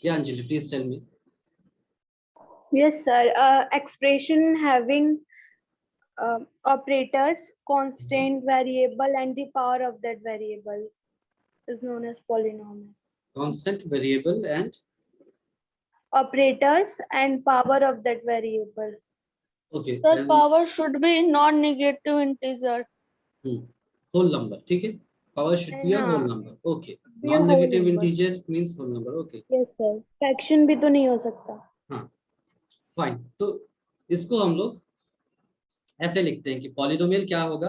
Yeah, Anjali, please tell me. Yes, sir. Expression having operators, constant, variable, and the power of that variable is known as polynomial. Constant, variable, and Operators and power of that variable. okay, Sir, and power should be non-negative integer. whole number. ठीक है, power should be a whole हाँ, number. Okay, be a whole non-negative number. integer means whole number. Okay, Yes, sir. Fraction भी तो नहीं हो सकता. हाँ, fine. तो इसको हम लोग ऐसे लिखते हैं कि पॉलिनोमियल क्या होगा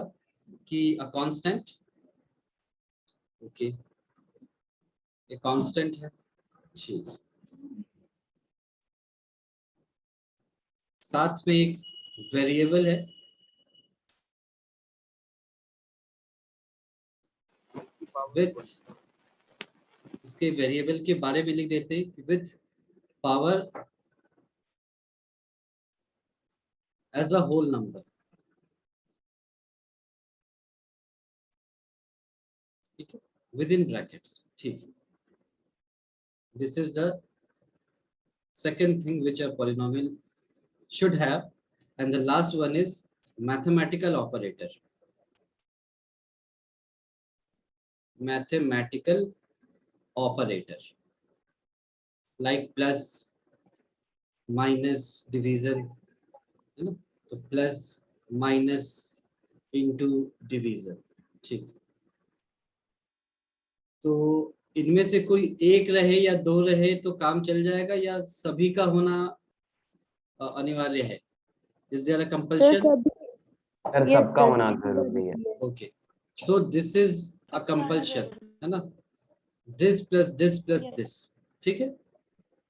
कि अ कांस्टेंट, ओके, ये कांस्टेंट है, ठीक, साथ में एक वेरिएबल है, विथ, इसके वेरिएबल के बारे में लिख देते हैं with power as a whole number, ठीक है, विद इन ब्रैकेट्स, ठीक है. This is the second thing which a polynomial should have, and the last one is mathematical operator. Mathematical operator like plus, minus, division, है ना, तो plus minus into division, ठीक. तो इनमें से कोई एक रहे या दो रहे तो काम चल जाएगा, या सभी का होना अनिवार्य है? Is there a compulsion? Sir सबका होना जरूरी है. Okay, so this is a compulsion, है ना, दिस प्लस दिस, ठीक है.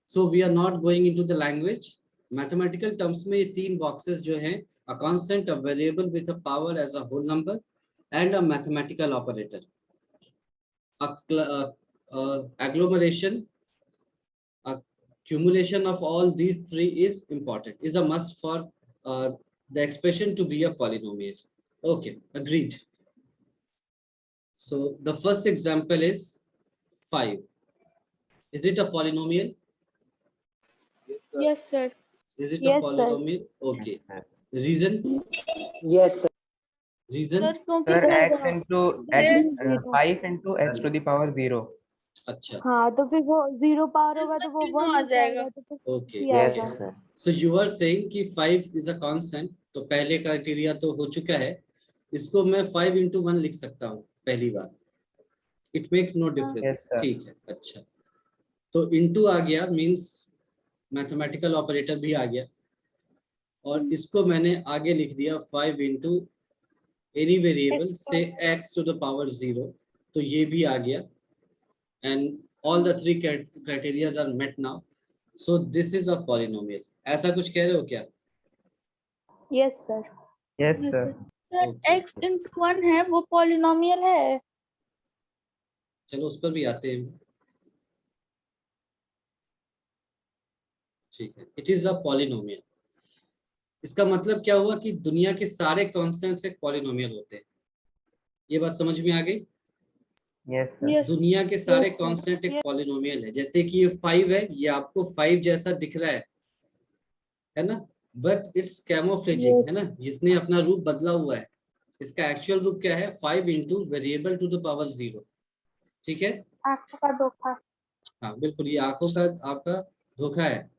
So we are not going into the language. Mathematical terms में ये तीन बॉक्सेस जो हैं, a constant, a variable with a power as a whole number, and a mathematical operator. Agglomeration, accumulation of all these three is important, is a must for the expression to be a polynomial. Okay, agreed. So the first example is 5. Is it a polynomial? Yes, sir. Is it a Yes, sir. polynomial? Okay. Reason? Yes, sir. Reason? Sir, क्योंकि sir sir x into x 5 into x to the power 0. अच्छा, हाँ, तो फिर वो zero power होगा तो वो तीनों 1 आ हो जाएगा. जाएगा, तो फिर okay, ये Yes आएगा. sir. so you are saying कि 5 is a constant, तो पहले क्राइटेरिया तो हो चुका है, इसको मैं 5 into 1 लिख सकता हूँ पहली बार. It makes no difference. Yes, sir. ठीक है, अच्छा, तो इनटू आ गया, मींस मैथमेटिकल ऑपरेटर भी आ गया, और इसको मैंने आगे लिख दिया 5 into एनी वेरिएबल से x to the power 0, तो ये भी आ गया, and all the three criterias are met now, so this is a polynomial. ऐसा कुछ कह रहे हो क्या? Yes sir. Yes sir. Sir Okay. x into 1 है वो पॉलिनोमियल है. चलो उस पर भी आते हैं. ठीक है, इट इज अ पॉलिनोमियल. इसका मतलब क्या हुआ कि दुनिया के सारे कॉन्स्टेंट्स एक पॉलिनोमियल होते हैं. ये बात समझ में आ गई? Yes sir. Yes. दुनिया के सारे Yes, sir. कांस्टेंट एक पॉलिनोमियल है. जैसे कि ये 5 है, ये आपको 5 जैसा दिख रहा है ना, बट इट्स कैमोफ्लेजिंग, है ना, जिसने अपना रूप बदला हुआ है. इसका एक्चुअल रूप क्या है? 5 into variable to the power 0. ठीक है, आंखों का धोखा. हाँ बिल्कुल, ये आंखों का आपका धोखा है.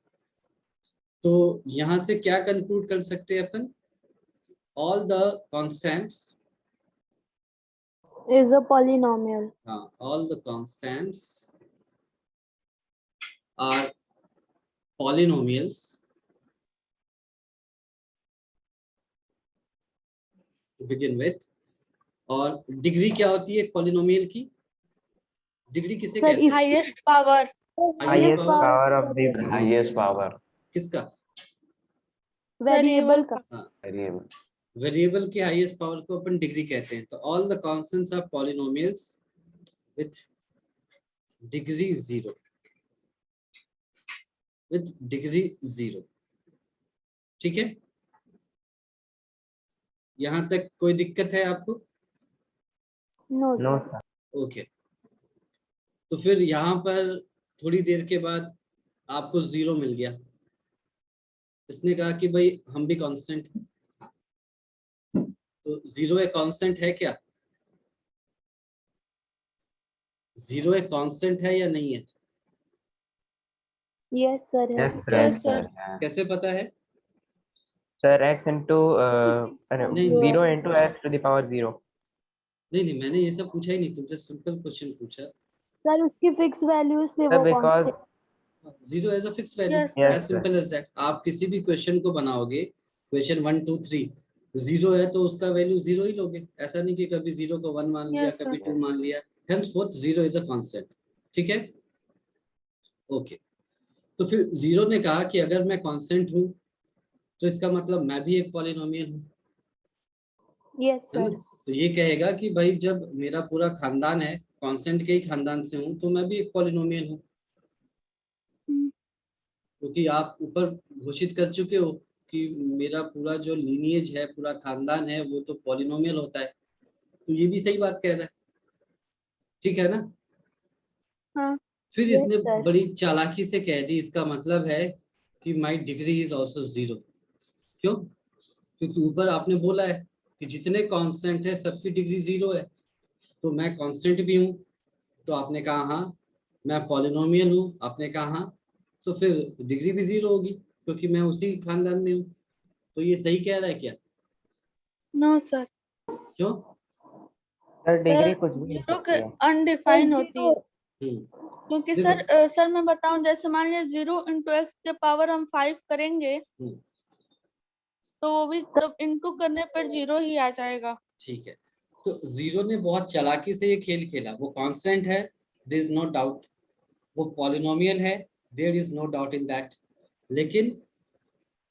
तो यहां से क्या कंक्लूड कर सकते हैं अपन? All the constants, Is a polynomial. all the constants are polynomials to begin with. और डिग्री क्या होती है पॉलिनोमियल की? डिग्री किसे Sir, कहते हैं? Highest power. Highest power. power of the Highest power. किसका? वेरिएबल का. Variable. वेरिएबल की हाईएस्ट पावर को अपन डिग्री कहते हैं. तो all the constants are polynomials with degree 0, with degree 0. ठीक है, यहां तक कोई दिक्कत है आपको? नो no सर. sir. ओके, तो फिर यहाँ पर थोड़ी देर के बाद आपको 0 मिल गया। इसने कहा कि भाई हम भी कांस्टेंट, तो 0 एक कांस्टेंट है क्या? 0 एक कांस्टेंट है या नहीं है? Yes, sir. Yes, Yes, sir. sir. कैसे पता है? Sir, x into नहीं, 0 into x to the power 0. नहीं नहीं, मैंने ये सब पूछा ही नहीं, तुमसे सिंपल क्वेश्चन पूछा। Sir, उसकी फिक्स वैल्यू से Sir, वो because constant. 0 as a fix value, Yes, as yes, sir. Simple as that. आप किसी भी क्वेश्चन को बनाओगे, क्वेश्चन 1 2 3, 0 है तो उसका वैल्यू 0 ही लोगे। ऐसा नहीं कि कभी 0 को 1 मान लिया, Yes, sir. कभी 2 मान लिया। henceforth 0 is a constant. ठीक है, ओके। तो फिर 0 ने कहा कि अगर मैं कांस्टेंट हूं तो इसका मतलब मैं भी एक पॉलिनोमियल हूं, Yes, है sir. ना? तो ये कहेगा कि भाई जब मेरा पूरा खानदान है, कांस्टेंट के ही खानदान से हूं, तो मैं भी एक पॉलिनोमियल हूं। क्योंकि आप ऊपर घोषित कर चुके हो कि मेरा पूरा जो लीनिएज है, पूरा खानदान है, वो तो पॉलिनोमियल होता है। तो ये भी सही बात कह रहा है, ठीक है ना? हाँ। फिर Yes, इसने sir. बड़ी चालाकी से कह दी, इसका मतलब है कि माई डिग्री इज ऑल्सो 0। क्यों? क्योंकि ऊपर आपने बोला है कि जितने कांस्टेंट है सबकी डिग्री 0 है, तो मैं कांस्टेंट भी हूँ। तो आपने कहा हाँ, मैं पॉलिनोमियल हूँ, आपने कहा हाँ, तो फिर डिग्री भी 0 होगी क्योंकि मैं उसी खानदान में हूँ। तो ये सही कह रहा है क्या? No, sir. क्यों? Sir, degree सर कुछ भी हो 0 सकती के है. अनडिफाइंड होती है, क्योंकि देखो, सर मैं बताऊं, जैसे मान लीजिए 0 into x के पावर हम 5 करेंगे तो वो भी तब इंटू करने पर 0 ही आ जाएगा। ठीक है। तो 0 ने बहुत चालाकी से ये खेल खेला। वो कांस्टेंट है, देयर इज नो डाउट। वो पॉलिनोमियल है, there is no doubt in that. लेकिन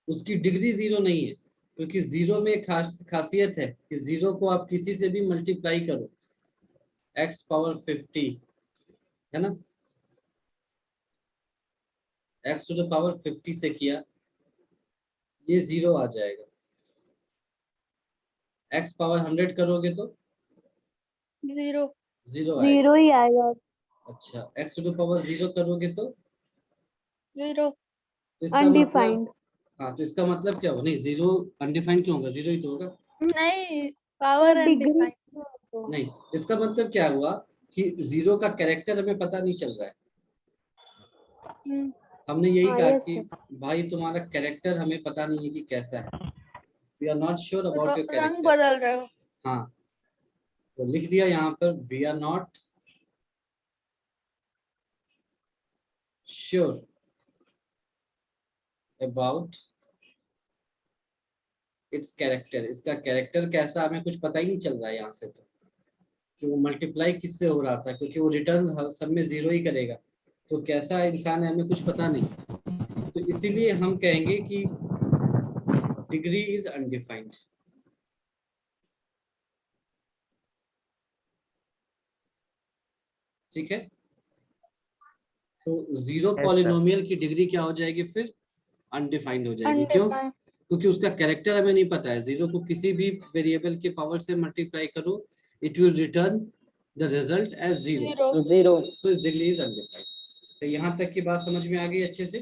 उसकी डिग्री 0 नहीं है, क्योंकि 0 में एक खासियत है कि 0 को आप किसी से भी मल्टीप्लाई करो, x पावर 50, है ना? x टू द पावर 50 से किया, ये 0 आ जाएगा। x पावर 100 करोगे तो 0 0 आएगा। जीरो ही आएगा। अच्छा, x टू द पावर 0 करोगे तो 0 इसका मतलब, अनडिफाइंड। हाँ, तो इसका मतलब क्या होगा? नहीं, 0 अनडिफाइंड क्यों होगा? 0 ही तो होगा। नहीं, पावर डिग्री अनडिफाइंड। नहीं, इसका मतलब क्या हुआ कि 0 का कैरेक्टर हमें पता नहीं चल रहा है। हमने यही हाँ, कहा yes, कि sir. भाई तुम्हारा कैरेक्टर हमें पता नहीं है कि कैसा है, we are not sure about your रंग कैरेक्टर। बदल रहे हो। हाँ, तो लिख दिया यहाँ पर, we are not sure about its character. इसका कैरेक्टर कैसा हमें कुछ पता ही नहीं चल रहा है यहाँ से, तो कि वो मल्टीप्लाई किससे हो रहा था, क्योंकि वो रिटर्न सब में 0 ही करेगा। तो कैसा इंसान है हमें कुछ पता नहीं। तो इसीलिए हम कहेंगे कि डिग्री इज अनडिफाइंड। ठीक है, तो 0 Yes, sir. पॉलिनोमियल की डिग्री क्या हो जाएगी फिर? अनडिफाइंड हो जाएगी। क्यों? अनडिफाइंड। क्योंकि उसका कैरेक्टर हमें नहीं पता है। 0 को किसी भी वेरिएबल के पावर से मल्टीप्लाई करो, it will return the result as 0। 0. So its degree is undefined. तो यहाँ तक की बात समझ में आ गई अच्छे से?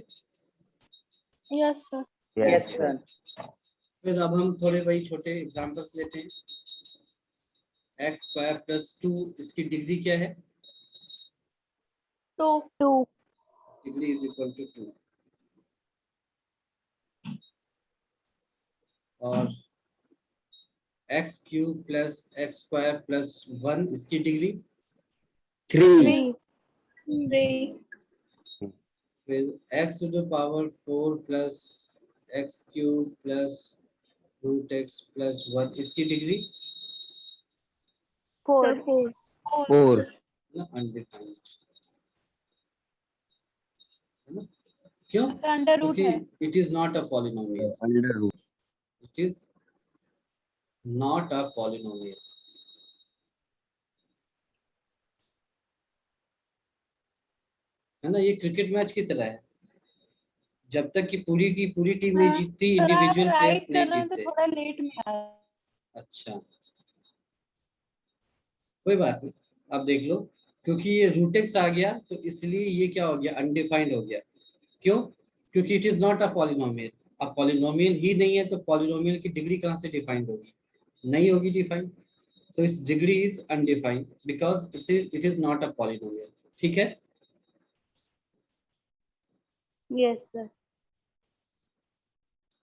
Yes sir. Yes, sir. फिर अब हम थोड़े वही छोटे एग्जांपल्स लेते हैं। एक्स स्क्वायर प्लस 2, इसकी डिग्री क्या है? 2 2. Degree is equal to 2। और x cube plus x square plus 1, इसकी डिग्री 3. 3 फिर x to the power 4 plus x cube plus root x plus 1, इसकी डिग्री 4. 4. ना अनडिफाइंड, है ना? क्यों? अंडर रूट क्योंकि है। It is not a polynomial. Under root. It is not a polynomial. है ना? ये क्रिकेट मैच की तरह है, जब तक कि पूरी की पूरी टीम नहीं जीतती, इंडिविजुअल प्लेयर्स नहीं जीतते। थोड़ा लेट में आया। अच्छा, कोई बात नहीं, अब देख लो। क्योंकि ये रूट एक्स आ गया तो इसलिए ये क्या हो गया? अनडिफाइंड हो गया। क्यों? क्योंकि it is not a polynomial. अब पॉलिनोमियल ही नहीं है तो पॉलिनोमियल की डिग्री कहाँ से डिफाइन होगी? नहीं होगी define. So its degree is undefined because it is not a polynomial. ठीक है? Yes, sir.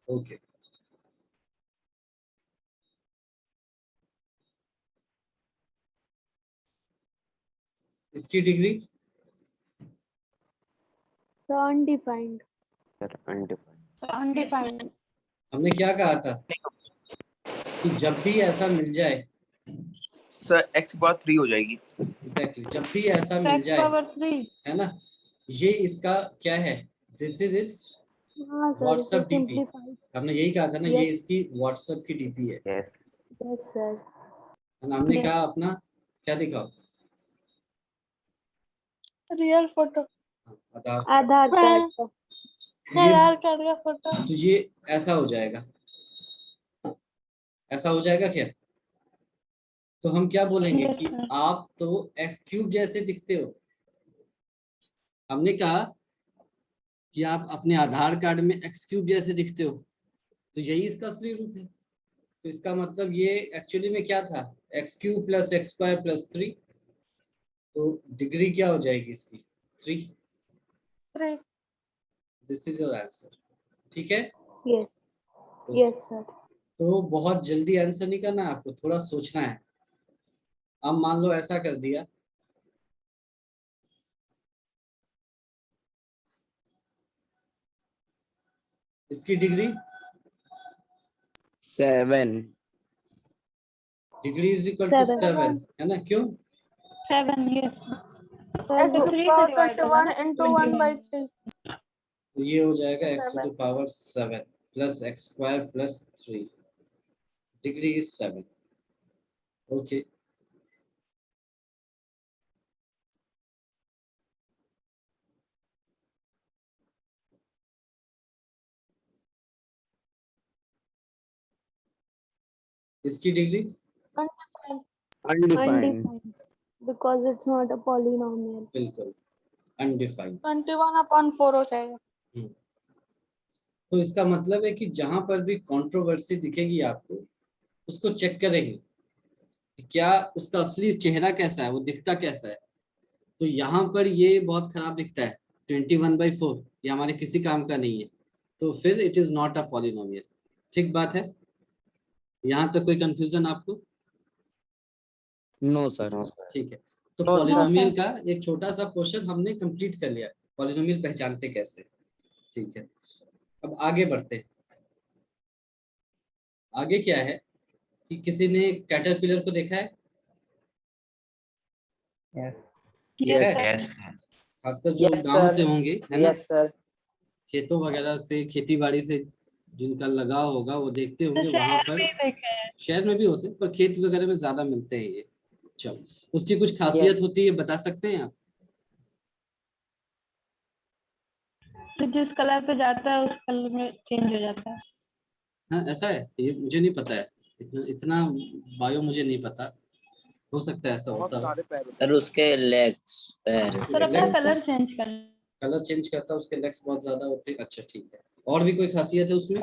ओके। इसकी degree So undefined. Sir, undefined. Undefined. हमने क्या कहा था कि जब भी ऐसा मिल जाए, सर x की पावर 3 हो जाएगी। एग्जैक्टली जब भी ऐसा मिल x जाए, पावर 3। है ना, ये इसका क्या है, दिस इज इट्स हाँ sir, it WhatsApp is DP. simplified. हमने यही कहा था ना, ये Yes. इसकी व्हाट्सएप की डीपी है। Yes. Yes, sir. हमने Yes. कहा अपना क्या दिखाओ, रियल फोटो। आधार। आधार कार्ड का। आधार कार्ड का फोटो। तो ये ऐसा हो जाएगा, ऐसा हो जाएगा क्या? तो हम क्या बोलेंगे Yes, कि sir. आप तो एक्स क्यूब जैसे दिखते हो। हमने कहा कि आप अपने आधार कार्ड में एक्स क्यूब जैसे दिखते हो, तो यही इसका असली रूप है। तो इसका मतलब ये एक्चुअली में क्या था, x cube plus x square plus 3। तो डिग्री क्या हो जाएगी इसकी? 3। 3। This is your answer. ठीक है? Yes. तो, Yes, sir. तो बहुत जल्दी आंसर नहीं करना है आपको, थोड़ा सोचना है। अब मान लो ऐसा कर दिया, इसकी degree 7. Degree is equal to 7, है ना? क्यों? 7। यस। Sir, x वो- टू the power 21 into 1/3। तो ये हो जाएगा x to 7। The power 7 plus x square plus 3। Degree is 7। Okay. इसकी degree Undefined। Undefined. undefined. Because it's not a polynomial. बिल्कुल अनडिफाइंड। 21/4 हो जाएगा। तो इसका मतलब है कि जहां पर भी कंट्रोवर्सी दिखेगी आपको, उसको चेक करेंगे कि क्या उसका असली चेहरा कैसा है, वो दिखता कैसा है। तो यहाँ पर ये बहुत खराब दिखता है 21/4, ये हमारे किसी काम का नहीं है, तो फिर it is not a polynomial. ठीक बात है? यहाँ तक कोई कंफ्यूजन आपको? No, sir. ठीक है। तो No, sir. पॉलिनोमियल का एक छोटा सा क्वेश्चन हमने कंप्लीट कर लिया, पॉलिनोमियल पहचानते कैसे। ठीक है, अब आगे बढ़ते हैं। आगे क्या है कि किसी ने कैटरपिलर को देखा है? Yes. Yes. है? Yes. खासकर जो Yes, गांव sir. से होंगे, है ना, Yes, sir. खेतों वगैरह से, खेती बाड़ी से जिनका लगाव होगा वो देखते होंगे वहां पर। शहर में भी होते हैं पर खेत वगैरह में ज्यादा मिलते हैं ये। चलो, उसकी कुछ खासियत होती है, बता सकते हैं आप? तो जिस कलर पे जाता है उस कलर में चेंज हो जाता है। हाँ ऐसा है, ये मुझे नहीं पता है, इतना बायो मुझे नहीं पता, हो सकता है ऐसा होता हो। सर उसके लेग्स पैर सर अपना Legs- कलर चेंज कर। कलर चेंज करता है, उसके लेग्स बहुत ज्यादा होते हैं। अच्छा ठीक है, और भी कोई खासियत है उसमें?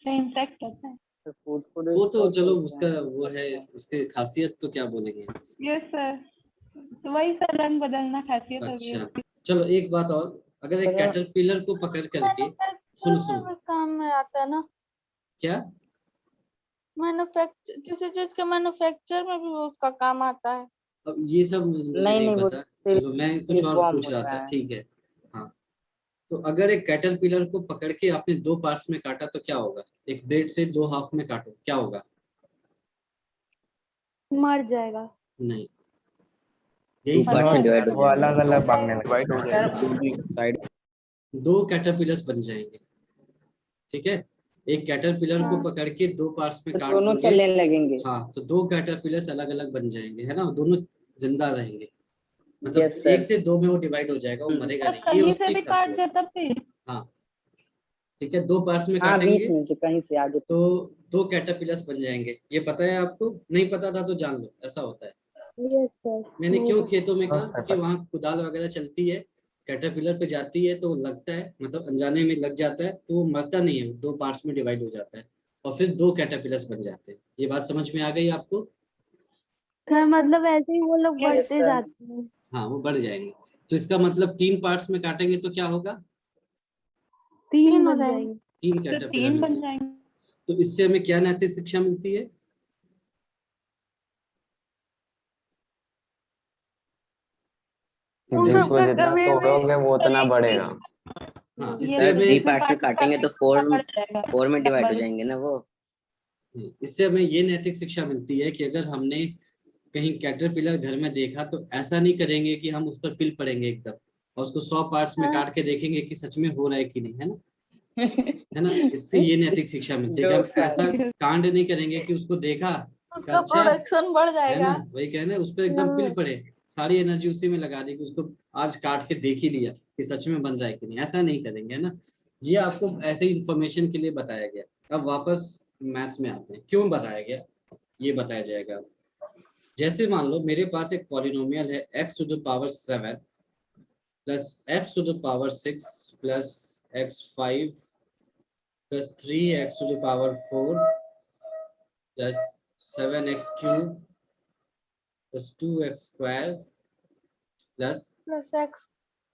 इंसेक्ट होता है। वो तो चलो उसका वो है, उसके खासियत तो क्या बोलेंगे। यस सर, तो वही सर रंग बदलना खासियत होगी। अच्छा चलो, एक बात और, अगर एक कैटरपिलर को पकड़ करके, सुनो काम में आता है ना, क्या? मैन्युफैक्चर, किसी चीज के मैन्युफैक्चर में भी उसका काम आता है। अब ये सब मुझे नहीं पता। चलो मैं कुछ और पूछ रहा था, ठीक है। हाँ, तो अगर एक कैटरपिलर को पकड़ के आपने 2 पार्ट्स में काटा तो क्या होगा? एक ब्लेड से 2 हाफ में काटो, क्या होगा? मर जाएगा। नहीं, यही Two parts में खासियत divide है। हो वो अलग अलग भागने लगते डिवाइड हो जाएगा। साइड 2 कैटरपिलर्स बन जाएंगे। ठीक है, एक कैटरपिलर को पकड़ के 2 पार्ट्स में काट दोनों दोगे, चलने लगेंगे। हाँ, तो 2 कैटरपिलर्स अलग अलग बन जाएंगे, है ना, दोनों जिंदा रहेंगे। मतलब Yes, sir. 1 से 2 में वो डिवाइड हो जाएगा, वो मरेगा नहीं, ये कहीं से उसकी भी काट खासियत है। दे तब भी। हाँ ठीक है, 2 पार्ट्स में हाँ बीच काटेंगे में से कहीं से आगे तो 2 कैटरपिलर्स बन जाएंगे। ये पता है आपको? नहीं पता था तो जान लो, ऐसा होता है। Yes, sir. मैंने No, क्यों sir. खेतों में कहा? हाँ, क्योंकि वहाँ कुदाल वगैरह चलती है, कैटरपिलर पे जाती है तो लगता है, मतलब अनजाने में लग जाता है, तो वो मरता नहीं है, दो पार्ट्स में डिवाइड हो जाता है और फिर दो कैटरपिलर्स बन जाते हैं। ये बात समझ में आ गई आपको? सर मतलब ऐसे ही वो लोग Yes, बढ़ते sir. जाते हैं। हाँ, वो बढ़ जाएंगे। तो इसका मतलब 3 पार्ट्स में काटेंगे तो क्या होगा? 3 हो बन जाएंगे। जाएंगे। 3 कैटरपिलर बन जाएंगे। तो इससे हमें क्या नैतिक शिक्षा मिलती है? जिसको जितना तोड़ोगे वो उतना बढ़ेगा। हाँ, इससे सर 3 हमें पार्ट्स में काटेंगे तो 4 में डिवाइड हो जाएंगे ना वो। इससे हमें ये नैतिक शिक्षा मिलती है कि अगर हमने कहीं कैटरपिलर घर में देखा तो ऐसा नहीं करेंगे कि हम उस पर पिल पड़ेंगे एकदम और उसको 100 पार्ट्स में काट के देखेंगे कि सच में हो रहा है कि नहीं, है ना? है ना? इससे ये नैतिक शिक्षा मिलती है कि हम ऐसा कांड नहीं करेंगे कि उसको देखा, उसका अच्छा प्रोडक्शन बढ़ है जाएगा। ना, वही कहना है, उस पर एकदम पिल पड़े, सारी एनर्जी उसी में लगा दी कि उसको आज काट के देख ही लिया कि सच में बन रहा है कि नहीं। ऐसा नहीं करेंगे, है ना? ये आपको ऐसे ही इंफॉर्मेशन के लिए बताया गया। अब वापस मैथ्स में आते हैं, क्यों बताया गया ये बताया जाएगा। जैसे मान लो मेरे पास एक पॉलिनोमियल है x to the power 7 plus x to the power 6 plus x5 plus 3x to the power 4 plus 7x cube plus 2x square plus x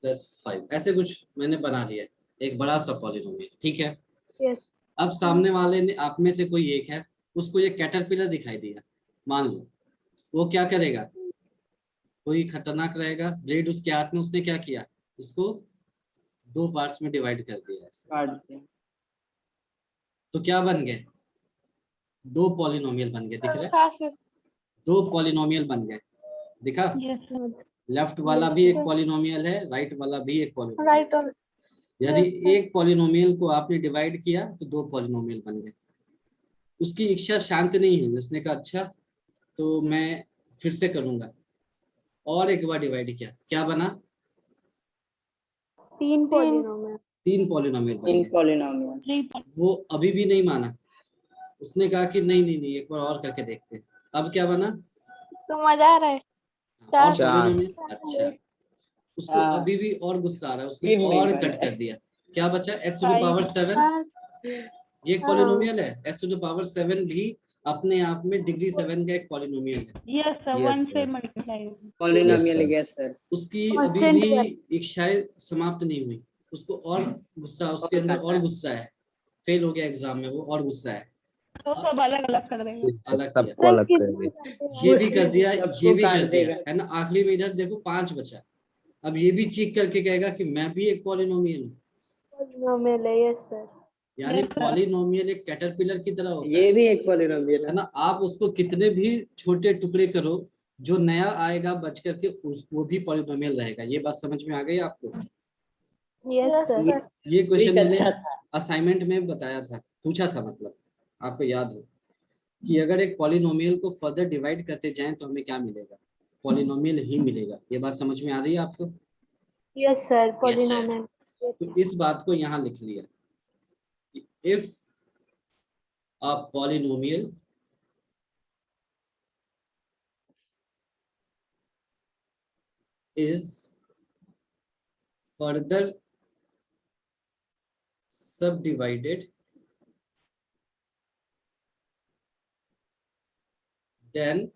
plus 5, ऐसे कुछ मैंने बना दिया, एक बड़ा सा पॉलिनोमियल, ठीक है? Yes. अब सामने वाले ने, आप में से कोई एक है, उसको ये कैटरपिलर दिखाई दिया, मान लो, वो क्या करेगा? कोई खतरनाक रहेगा, ब्लेड उसके हाथ में, उसने क्या किया, इसको 2 पार्ट्स में डिवाइड कर दिया ऐसे। तो क्या बन गए? 2 पॉलिनोमियल बन गए, दिख रहा है? 2 पॉलिनोमियल बन गए, दिखा? लेफ्ट वाला भी एक पॉलिनोमियल है, राइट वाला भी एक पॉलिनोमियल। राइट। यानी एक पॉलिनोमियल को आपने डिवाइड किया तो 2 पॉलिनोमियल बन गए। उसकी इच्छा शांत नहीं हुई, उसने कहा अच्छा तो मैं फिर से करूंगा, और एक बार डिवाइड किया, क्या बना? 3 पॉलिनोमियल। 3 पॉलिनोमियल बन गए। वो अभी भी नहीं माना, उसने कहा कि नहीं नहीं नहीं, एक बार और करके देखते हैं। अब क्या बना? तो मजा आ रहा है। और 4। पॉलिनोमियल, अच्छा। उसको अभी भी और गुस्सा आ रहा है, उसने और कट कर दिया, क्या बचा? x to the power 7। ये एक पॉलिनोमियल है, x टू द पावर 7 भी अपने आप में डिग्री 7 का एक पॉलिनोमियल है। Yes, sir. Polynomial, Yes, sir. उसकी अभी Constant भी इच्छाएं समाप्त नहीं हुई, उसको और गुस्सा, उसके अंदर और गुस्सा है, फेल हो गया एग्जाम में, वो और गुस्सा है, तो सब अलग अलग कर देंगे। अलग किया, सबको अलग कर दे। ये भी कर दिया, ये भी कर दिया, है ना? आखिरी में इधर देखो 5 बचा, अब ये भी चीक करके कहेगा कि मैं भी एक पॉलिनोमियल हूँ। पॉलिनोमियल है। Yes sir. यानी पॉलिनोमियल एक कैटरपिलर की तरह होता ये भी एक पॉलिनोमियल है ना? आप उसको कितने भी छोटे टुकड़े करो, जो नया आएगा बच करके वो भी पॉलिनोमियल रहेगा। ये बात समझ में आ गई आपको? Yes sir. ये क्वेश्चन मैंने असाइनमेंट में बताया था, पूछा था, मतलब आपको याद हो कि अगर एक पॉलिनोमियल को फर्दर डिवाइड करते जाएं तो हमें क्या मिलेगा? पॉलिनोमियल ही मिलेगा। ये बात समझ में आ रही है आपको? Yes sir, polynomial. तो इस बात को यहाँ लिख लिया, if a polynomial is further subdivided then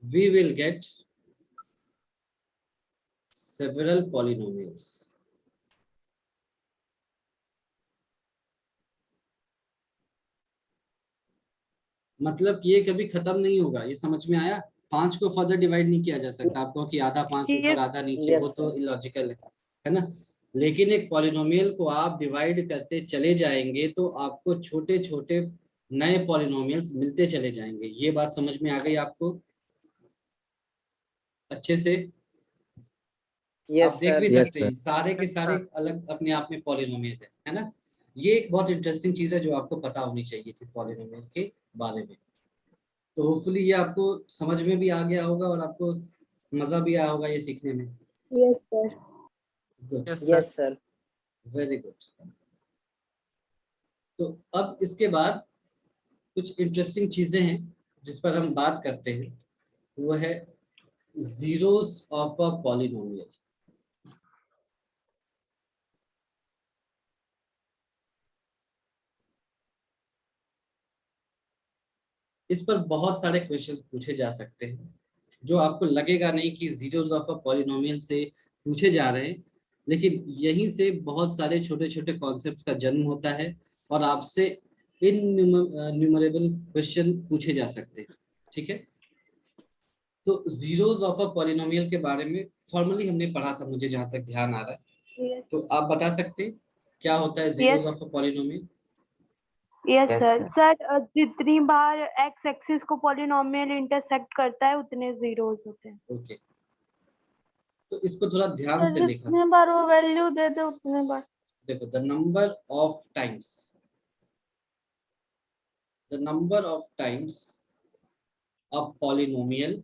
we will get several polynomials. मतलब ये कभी खत्म नहीं होगा, ये समझ में आया? 5 को फर्दर डिवाइड नहीं किया जा सकता, आपको कि आधा 5 ऊपर आधा नीचे, वो तो इलॉजिकल है ना? लेकिन एक पॉलिनोमियल को आप डिवाइड करते चले जाएंगे तो आपको छोटे छोटे नए पॉलिनोमियल्स मिलते चले जाएंगे। ये बात समझ में आ गई आपको अच्छे से? आप देख भी सकते हैं सारे के सारे अलग अपने आप में पॉलिनोमियल है ना? ये एक बहुत इंटरेस्टिंग चीज है जो आपको पता होनी चाहिए थी पॉलिनोमियल के बारे में। तो होपफुली ये आपको समझ में भी आ गया होगा और आपको मजा भी आया होगा ये सीखने में। Yes sir. Good, Yes, sir. Very good. तो अब इसके बाद कुछ इंटरेस्टिंग चीजें हैं जिस पर हम बात करते हैं वो है zeros of a polynomial। इस पर बहुत सारे क्वेश्चन पूछे जा सकते हैं, जो आपको लगेगा नहीं कि zeros of a polynomial से पूछे जा रहे हैं, लेकिन यहीं से बहुत सारे छोटे छोटे कॉन्सेप्ट का जन्म होता है और आपसे इनन्यूमरेबल क्वेश्चन पूछे जा सकते हैं। ठीक है, तो जीरोस ऑफ अ पॉलिनोमियल के बारे में फॉर्मली हमने पढ़ा था, मुझे जहां तक ध्यान आ रहा है। Yes. तो आप बता सकते हैं क्या होता है zeros Yes. Of a polynomial? Yes Yes, sir. sir. Sir जितनी बार एक्स एक्सिस को पॉलिनोमियल इंटरसेक्ट करता है उतने जीरोस होते हैं। ओके, तो इसको थोड़ा ध्यान सर से देखा। जितने बार वो वैल्यू दे दे उतने बार। देखो, the number of times a polynomial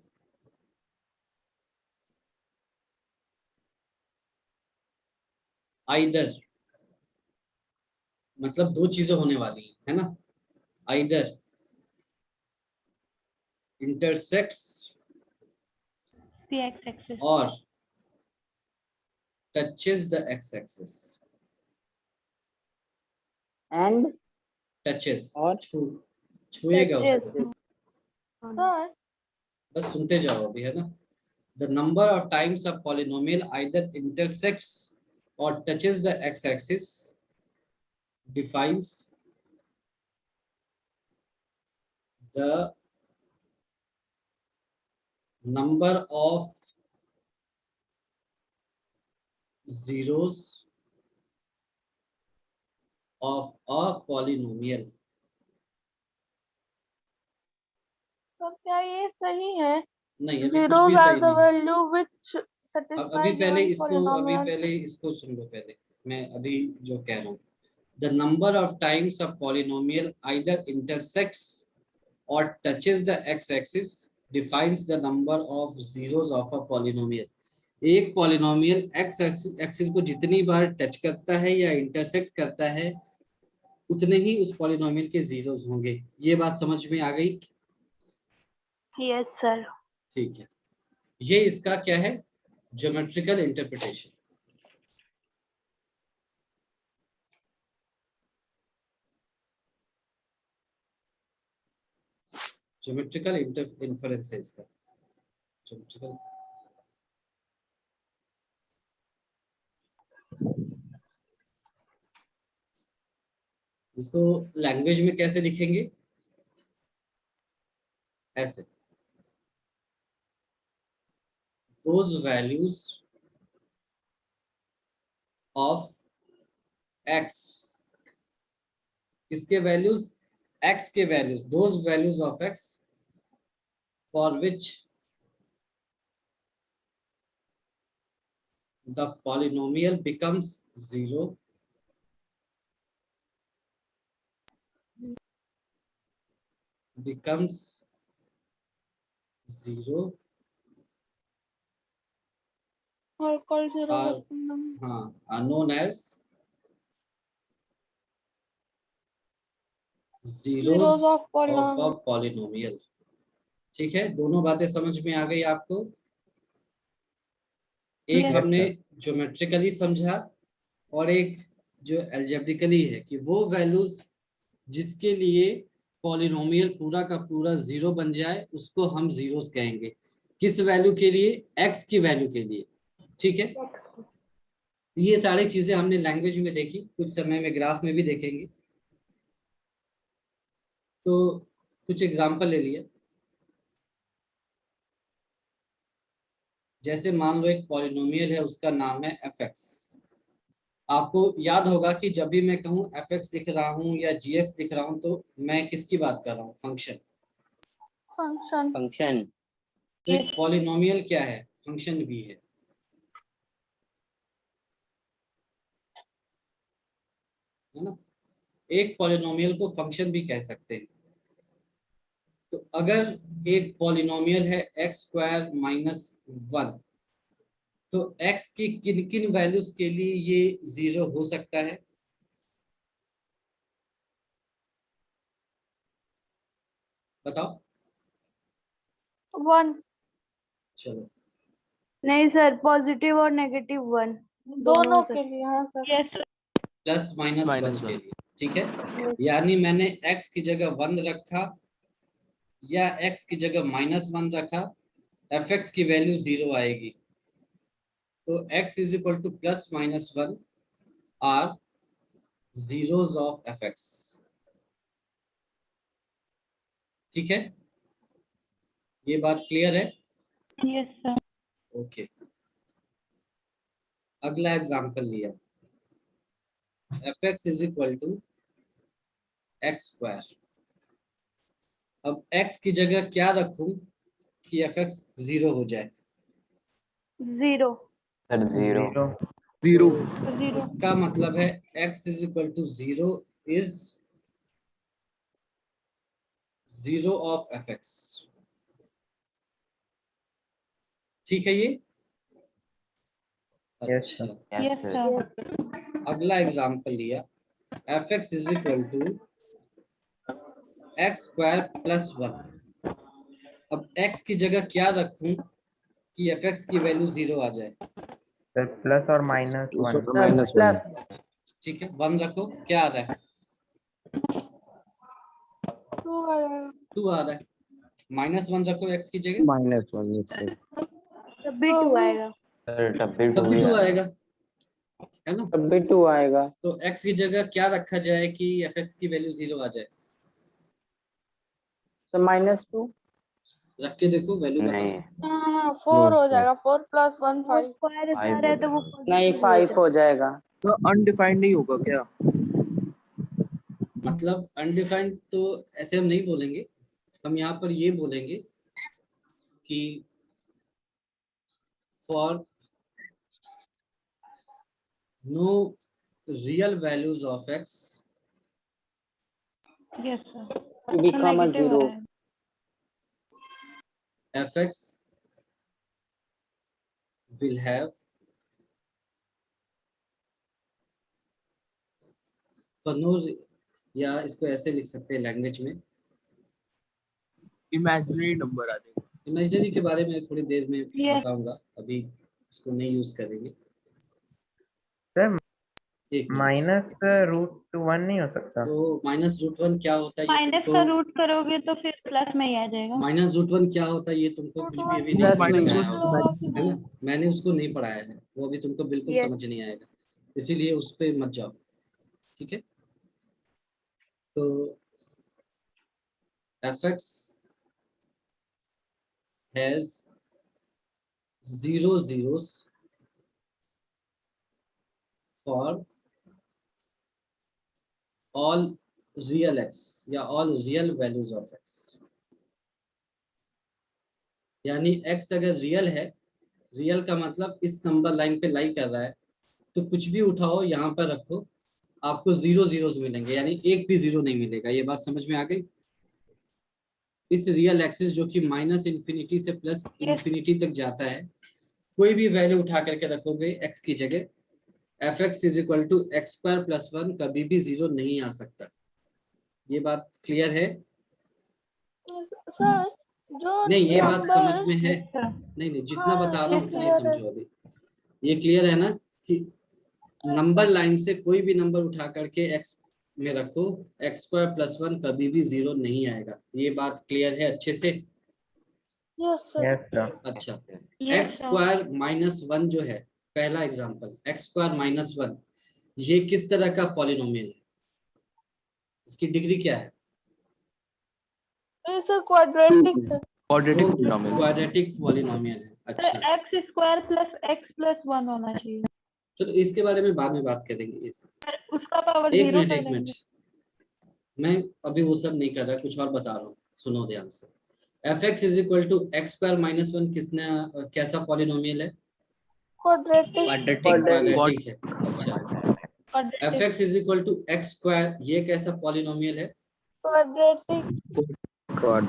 either, मतलब दो चीजें होने वाली है ना, either intersects the x axis और touches the x-axis। And touches, और छुएगा उसको। सर बस सुनते जाओ अभी, है ना। The number of times a polynomial either intersects or touches the x-axis defines the number of zeros of a polynomial। Sir क्या ये सही है? नहीं, अभी कुछ Zeros भी are सही the नहीं। value which अब satisfy अभी given polynomial। पहले इसको सुन लो। पहले मैं अभी जो कह रहा हूँ, the number of times a polynomial either intersects or touches the x-axis defines the number of zeros of a polynomial। एक पॉलिनोमियल एक्स एक्सिस को जितनी बार टच करता है या इंटरसेक्ट करता है उतने ही उस पॉलिनोमियल के जीरोस होंगे। ये बात समझ में आ गई? Yes sir. ठीक है, ये इसका क्या है, ज्योमेट्रिकल इंटरप्रिटेशन। ज्योमेट्रिकल इन्फरेंस है इसका, ज्योमेट्रिकल। इसको लैंग्वेज में कैसे लिखेंगे? ऐसे, those values of x, किसके वैल्यूज? x के values, those values of x for which the polynomial becomes zero और call zero are known as zeros of of a polynomial। ठीक है, दोनों बातें समझ में आ गई आपको? एक Yes, हमने ज्योमेट्रिकली समझा और एक जो एल्जेब्रिकली है कि वो वैल्यूज जिसके लिए पॉलिनोमियल पूरा का पूरा जीरो बन जाए उसको हम जीरोस कहेंगे। किस वैल्यू के लिए? एक्स की वैल्यू के लिए। ठीक है, ये सारी चीजें हमने लैंग्वेज में देखी, कुछ समय में ग्राफ में भी देखेंगे। तो कुछ एग्जांपल ले लिया, जैसे मान लो एक पॉलिनोमियल है, उसका नाम है एफ एक्स। आपको याद होगा कि जब भी मैं कहूँ एफ एक्स लिख रहा हूँ या जी एक्स लिख रहा हूँ तो मैं किसकी बात कर रहा हूँ? फंक्शन। फंक्शन। तो एक पॉलिनोमियल क्या है? फंक्शन भी है ना। एक पॉलिनोमियल को फंक्शन भी कह सकते हैं। तो अगर एक पॉलिनोमियल है एक्स स्क्वायर माइनस 1, तो x की किन किन वैल्यूज के लिए ये जीरो हो सकता है? बताओ। 1 चलो नहीं सर, पॉजिटिव और नेगेटिव 1 दोनों सर। के लिए। हाँ sir. Yes sir. Plus minus one -1 के लिए, ठीक है। यानी मैंने x की जगह 1 रखा या x की जगह -1 रखा, fx की वैल्यू 0 आएगी। तो x is equal to plus minus 1 are zeros of fx, ठीक है। ये बात क्लियर है? Yes sir. ओके, अगला एग्जांपल लिया, fx is equal to x square. अब x की जगह क्या रखूं कि fx 0 हो जाए? 0 सर 0। 0 0 इसका मतलब है x is equal to 0 is 0 of fx, ठीक है ये? Yes, अच्छा, यस यस सर। सर। अगला एग्जांपल लिया, fx is equal to x square plus 1। अब x की जगह क्या रखूं कि fx की वैल्यू 0 आ जाए? सर प्लस और -1। -1 ठीक है, 1 रखो, क्या आ रहा है? 2 आ जाएगा। 2 आ रहा है। -1 रखो x की जगह, -1 से तब भी 2 आएगा। सर तब भी तब भी 2 2 आएगा, है ना? तब भी 2 आएगा। तो x की जगह क्या रखा जाए कि fx की वैल्यू 0 आ जाए? तो -2 रख के देखो, वैल्यू नहीं, बताओ। हाँ 4 हो जाएगा। 4 + 1 वो 5। स्क्वायर फाइव रहा है तो वो नहीं, positive 5 हो जाएगा। तो अनडिफाइंड नहीं होगा क्या? मतलब अनडिफाइंड तो ऐसे हम नहीं बोलेंगे, हम यहाँ पर ये बोलेंगे कि for no real values of x, yes sir. To become a 0. fx will have for no, या इसको ऐसे लिख सकते हैं लैंग्वेज में, इमेजिनरी नंबर आ जाएगा। इमेजिनरी के बारे में थोड़ी देर में Yes. बताऊंगा, अभी इसको नहीं यूज करेंगे। सर एक मिनट, -√1 नहीं हो सकता? तो -√1 क्या होता है ये माइनस का रूट करोगे तो फिर प्लस में ही आ जाएगा। -√1 क्या होता है ये तुमको कुछ भी अभी नहीं Plus समझ में में ही आया होगा, -1 है ना? मैंने उसको नहीं पढ़ाया है, वो अभी तुमको बिल्कुल Yes. समझ नहीं आएगा, इसीलिए उस पर मत जाओ, ठीक है। तो fx has 0 zeros for all real x या all real values of x। यानी x अगर रियल है, रियल का मतलब इस नंबर लाइन पे लाई कर रहा है, तो कुछ भी उठाओ यहाँ पर रखो, आपको 0 zeros मिलेंगे, यानी एक भी 0 नहीं मिलेगा। ये बात समझ में आ गई? इस रियल एक्सिस जो कि -∞ से +∞ तक जाता है, कोई भी वैल्यू उठा करके रखोगे x की जगह, fx is equal to x square plus 1 कभी भी 0 नहीं आ सकता। ये बात क्लियर है? सर जो नहीं, ये बात समझ numbers- में है? नहीं, जितना हाँ, बता रहा हूँ ये उतना ही clear है। समझो अभी। ये क्लियर है ना कि नंबर लाइन से कोई भी नंबर उठा करके x में रखो, एक्स स्क्वायर प्लस 1 कभी भी 0 नहीं आएगा। ये बात क्लियर है अच्छे से? Yes, sir. Yes sir. अच्छा, Yes, एक्स स्क्वायर -1 जो है, पहला एग्जांपल एक्स स्क्वायर -1, ये किस तरह का पॉलिनोमियल है? इसकी डिग्री क्या है? ये सर क्वाड्रेटिक है। Quadratic polynomial. क्वाड्रेटिक पॉलिनोमियल है। अच्छा, x square plus x plus 1 होना चाहिए। चलो इसके बारे में बाद में बात करेंगे। उसका पावर एक 0 मिनट, कर एक मिनट, देंगे। मैं अभी वो सब नहीं कर रहा, कुछ और बता रहा हूँ, सुनो ध्यान से। fx is equal to x square -1 किसने कैसा पॉलिनोमियल है? क्वाड्रेटिक। क्वाड्रेटिक है। अच्छा, Quadratic. fx is equal to x square, ये कैसा पॉलिनोमियल है? क्वाड्रेटिक। और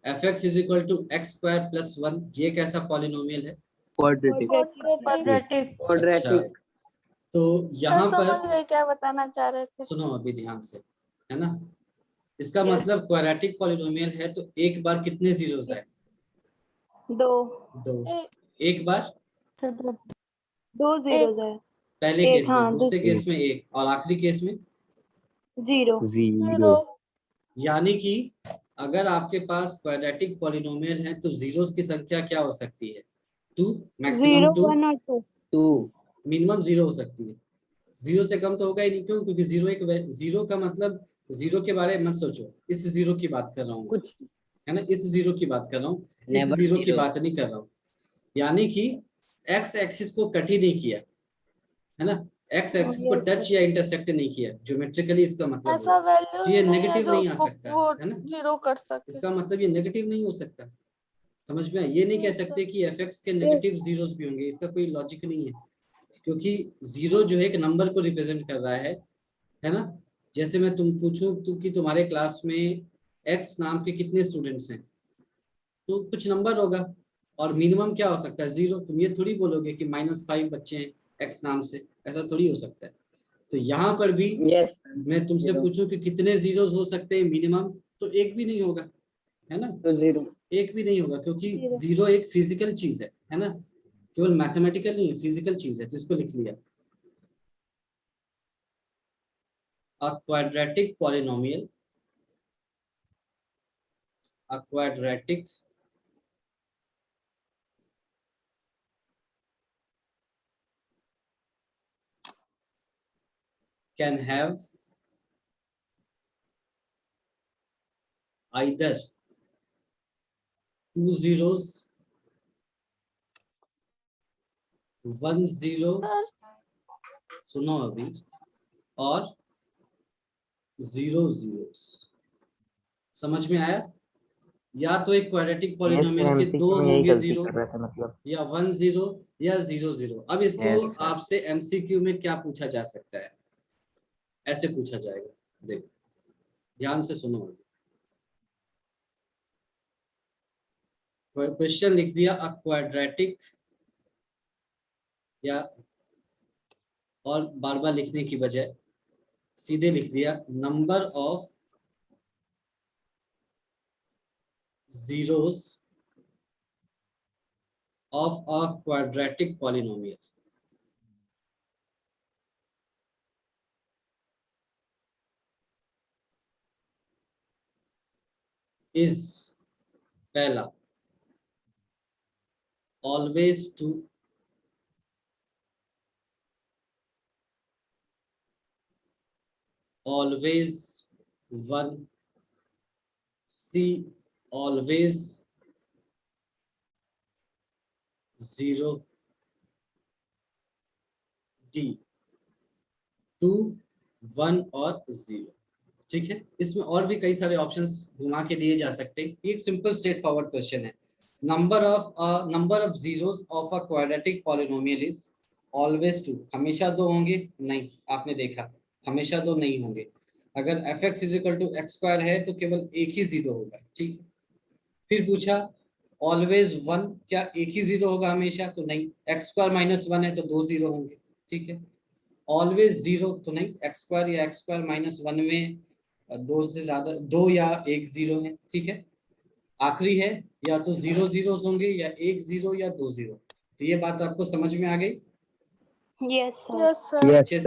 fx is equal to x square plus 1, ये कैसा पॉलिनोमियल है? क्वाड्रेटिक। Quadratic. अच्छा, क्वाड्रेटिक। तो यहाँ समझ पर गए क्या बताना चाह रहे थे। सुनो अभी ध्यान से, है ना? इसका Yes. मतलब क्वाड्रेटिक पॉलिनोमियल है तो एक बार कितने जीरोस आए? दो 2 एक बार, 2 zeros है। पहले एक, केस में, हाँ, दूसरे केस में 1 और आखिरी केस में 0। जीरो। यानी कि अगर आपके पास क्वाड्रेटिक पॉलिनोमियल है तो जीरोस की संख्या क्या हो सकती है? 2, मैक्सिमम 0, 2, 1 और 2। 2 मिनिमम 0 हो सकती है। 0 से कम तो होगा ही नहीं, क्यों? क्योंकि 0 का मतलब 0 के बारे में मत सोचो, इस 0 की बात कर रहा हूँ, कुछ है ना, इस 0 की बात कर रहा हूँ, इस Never 0 की zero. बात नहीं कर रहा हूँ। यानी कि एक्स एक्सिस को कट ही नहीं किया, है ना, एक्स एक्सिस को Yes, टच sir। या इंटरसेक्ट नहीं किया, ज्योमेट्रिकली इसका मतलब ऐसा हुआ। वैल्यू तो ये ही नहीं है नेगेटिव जो नहीं आ उसको सकता, वो है ना, जीरो कर सके। इसका मतलब ये नेगेटिव नहीं हो सकता। समझ में आया? ये नहीं कह Yes, sir। सकते कि एफ के नेगेटिव जीरोस भी होंगे, इसका कोई लॉजिक नहीं है, क्योंकि 0 जो है एक नंबर को रिप्रेजेंट कर रहा है ना। जैसे मैं तुम पूछूं कि तुम्हारे क्लास में एक्स नाम के कितने स्टूडेंट्स हैं, तो कुछ नंबर होगा, और मिनिमम क्या हो सकता है? 0। तुम ये थोड़ी बोलोगे कि -5 बच्चे हैं एक्स नाम से, ऐसा थोड़ी हो सकता है। तो यहाँ पर भी Yes. मैं तुमसे Zero. पूछूं कि कितने जीरोस हो सकते हैं मिनिमम, तो एक भी नहीं होगा, है ना, तो 0. एक भी नहीं होगा, क्योंकि Zero। 0 एक फिजिकल चीज है ना, केवल मैथमेटिकल नहीं है, फिजिकल चीज है, तो इसको लिख लिया। A quadratic polynomial, a quadratic can have either 2 zeros, 1 0, सुनो अभी, और 0 zeros। समझ में आया? या तो एक क्वाड्रेटिक पॉलिनोमियल के MCQ 2 में यही होंगे गलती 0, कर रहा था मतलब। या 1 0, या 0 0। अब इसको Yes, sir। आपसे एमसीक्यू में क्या पूछा जा सकता है? ऐसे पूछा जाएगा, देखो ध्यान से सुनो। क्वेश्चन लिख दिया, अ क्वाड्रेटिक, या और बार बार लिखने की बजाय सीधे लिख दिया, number of zeros of a quadratic polynomial is, पहला, always 2, always 1, C, always 0, D 2, 1 और 0। ठीक है, इसमें और भी कई सारे ऑप्शंस घुमा के दिए जा सकते हैं। ये एक सिंपल स्ट्रेट फॉरवर्ड क्वेश्चन है। Number of zeros of a quadratic polynomial is always 2। हमेशा 2 होंगे? नहीं, आपने देखा हमेशा 2 नहीं होंगे। अगर f(x = x² है तो केवल एक ही 0 होगा। ठीक, फिर पूछा ऑलवेज 1, क्या एक ही 0 होगा हमेशा? तो नहीं, x² - 1 है तो 2 0 होंगे। ठीक है, ऑलवेज 0 तो नहीं, x² या x² - 1 में 2 से ज्यादा, 2 या 1 0 है। ठीक है, आखिरी है, या तो 0 0 होंगे, या 1 0 या 2 0। तो ये बात आपको समझ में आ गई? Yes, sir। Yes sir. Yes, अच्छे से sir।